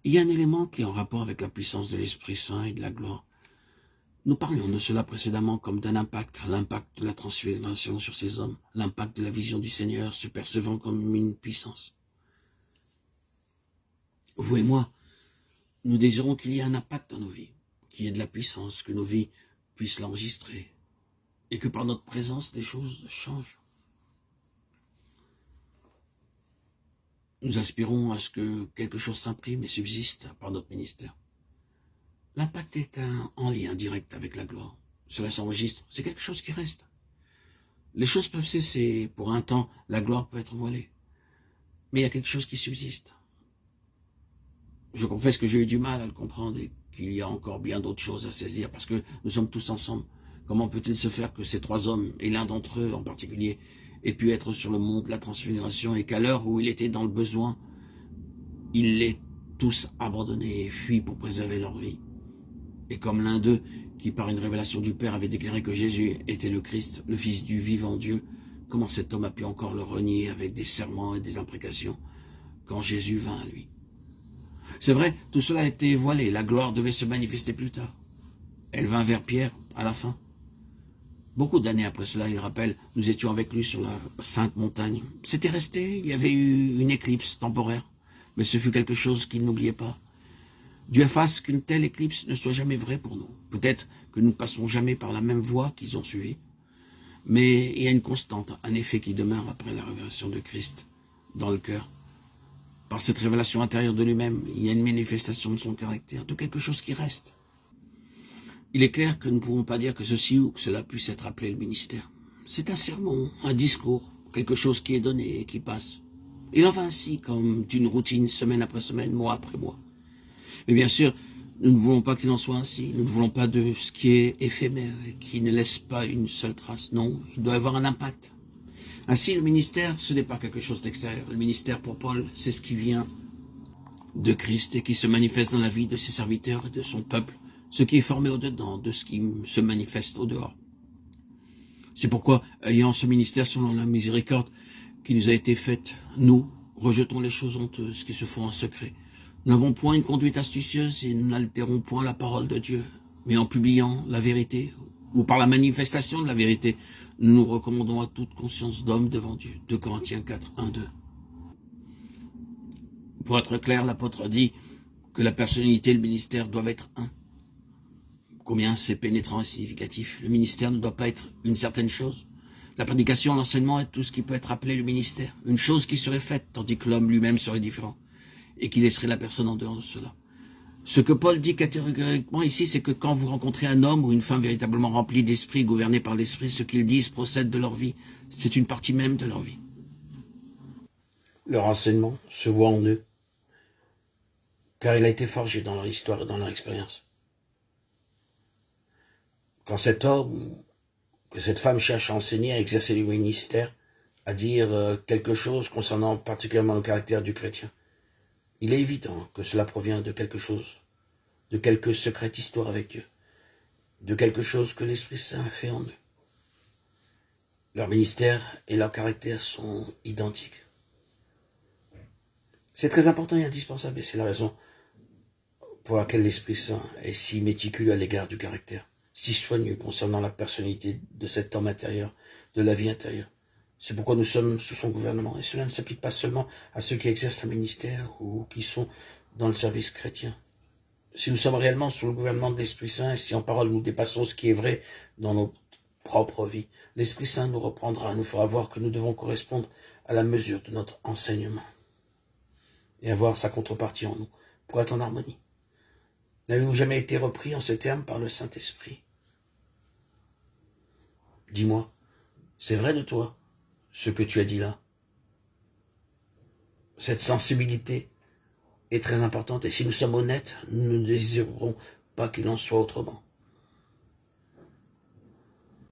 Il y a un élément qui est en rapport avec la puissance de l'Esprit Saint et de la gloire. Nous parlions de cela précédemment comme d'un impact, l'impact de la transfiguration sur ces hommes, l'impact de la vision du Seigneur se percevant comme une puissance. Vous et moi, nous désirons qu'il y ait un impact dans nos vies, qu'il y ait de la puissance, que nos vies puissent l'enregistrer, et que par notre présence, les choses changent. Nous aspirons à ce que quelque chose s'imprime et subsiste par notre ministère. L'impact est en lien direct avec la gloire. Cela s'enregistre, c'est quelque chose qui reste. Les choses peuvent cesser, pour un temps, la gloire peut être voilée. Mais il y a quelque chose qui subsiste. Je confesse que j'ai eu du mal à le comprendre et qu'il y a encore bien d'autres choses à saisir, parce que nous sommes tous ensemble. Comment peut-il se faire que ces trois hommes, et l'un d'entre eux en particulier, ait pu être sur le mont de la transfiguration et qu'à l'heure où il était dans le besoin, ils l'aient tous abandonné et fui pour préserver leur vie? Et comme l'un d'eux, qui par une révélation du Père avait déclaré que Jésus était le Christ, le Fils du vivant Dieu, comment cet homme a pu encore le renier avec des serments et des imprécations quand Jésus vint à lui? C'est vrai, tout cela a été voilé, la gloire devait se manifester plus tard. Elle vint vers Pierre à la fin. Beaucoup d'années après cela, il rappelle, nous étions avec lui sur la sainte montagne. C'était resté, il y avait eu une éclipse temporaire, mais ce fut quelque chose qu'il n'oubliait pas. Dieu fasse qu'une telle éclipse ne soit jamais vraie pour nous. Peut-être que nous ne passerons jamais par la même voie qu'ils ont suivie. Mais il y a une constante, un effet qui demeure après la révélation de Christ dans le cœur. Par cette révélation intérieure de lui-même, il y a une manifestation de son caractère, de quelque chose qui reste. Il est clair que nous ne pouvons pas dire que ceci ou que cela puisse être appelé le ministère. C'est un sermon, un discours, quelque chose qui est donné et qui passe. Il en va ainsi comme d'une routine, semaine après semaine, mois après mois. Mais bien sûr, nous ne voulons pas qu'il en soit ainsi. Nous ne voulons pas de ce qui est éphémère et qui ne laisse pas une seule trace. Non, il doit avoir un impact. Ainsi, le ministère, ce n'est pas quelque chose d'extérieur. Le ministère, pour Paul, c'est ce qui vient de Christ et qui se manifeste dans la vie de ses serviteurs et de son peuple, ce qui est formé au-dedans de ce qui se manifeste au-dehors. C'est pourquoi, ayant ce ministère selon la miséricorde qui nous a été faite, nous rejetons les choses honteuses qui se font en secret. Nous n'avons point une conduite astucieuse et nous n'altérons point la parole de Dieu, mais en publiant la vérité, ou par la manifestation de la vérité, nous nous recommandons à toute conscience d'homme devant Dieu. 2 Corinthiens 4, 1, 2. Pour être clair, l'apôtre dit que la personnalité et le ministère doivent être un. Combien c'est pénétrant et significatif. Le ministère ne doit pas être une certaine chose. La prédication, l'enseignement est tout ce qui peut être appelé le ministère. Une chose qui serait faite, tandis que l'homme lui-même serait différent et qui laisserait la personne en dehors de cela. Ce que Paul dit catégoriquement ici, c'est que quand vous rencontrez un homme ou une femme véritablement rempli d'esprit, gouverné par l'esprit, ce qu'ils disent procède de leur vie. C'est une partie même de leur vie. Leur enseignement se voit en eux, car il a été forgé dans leur histoire et dans leur expérience. Quand cet homme, que cette femme cherche à enseigner, à exercer le ministère, à dire quelque chose concernant particulièrement le caractère du chrétien, il est évident que cela provient de quelque chose, de quelque secrète histoire avec Dieu, de quelque chose que l'Esprit Saint a fait en eux. Leur ministère et leur caractère sont identiques. C'est très important et indispensable, et c'est la raison pour laquelle l'Esprit Saint est si méticuleux à l'égard du caractère, si soigneux concernant la personnalité de cet homme intérieur, de la vie intérieure. C'est pourquoi nous sommes sous son gouvernement, et cela ne s'applique pas seulement à ceux qui exercent un ministère ou qui sont dans le service chrétien. Si nous sommes réellement sous le gouvernement de l'Esprit Saint, et si en parole nous dépassons ce qui est vrai dans nos propres vies, l'Esprit Saint nous reprendra, nous fera voir que nous devons correspondre à la mesure de notre enseignement et avoir sa contrepartie en nous pour être en harmonie. N'avez-vous jamais été repris en ces termes par le Saint-Esprit? Dis-moi, c'est vrai de toi, ce que tu as dit là? Cette sensibilité est très importante, et si nous sommes honnêtes, nous ne désirerons pas qu'il en soit autrement.